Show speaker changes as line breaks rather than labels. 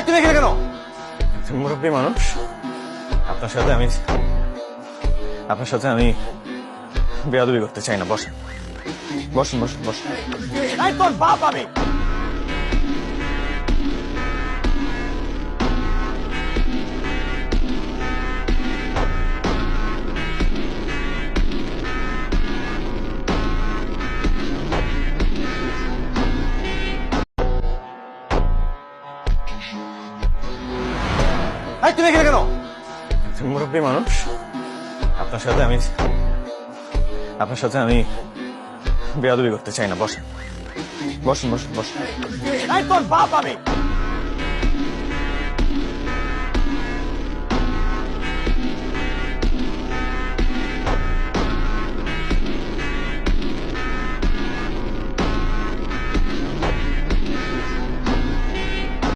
তুমি এখানে কেন?
মুরব্বী মানুষ, আপনার সাথে আমি বেয়াদবি করতে চাই না। বসেন বসেন বসেন বসেন।
তোর বাপ আমি। তুমি এখানে কেন?
মুরব্বী মানুষ, আপনার সাথে আমি বেয়াদবি করতে চাই না। বসেন বসেন বসেন বসেন।
তোর বাপ আমি।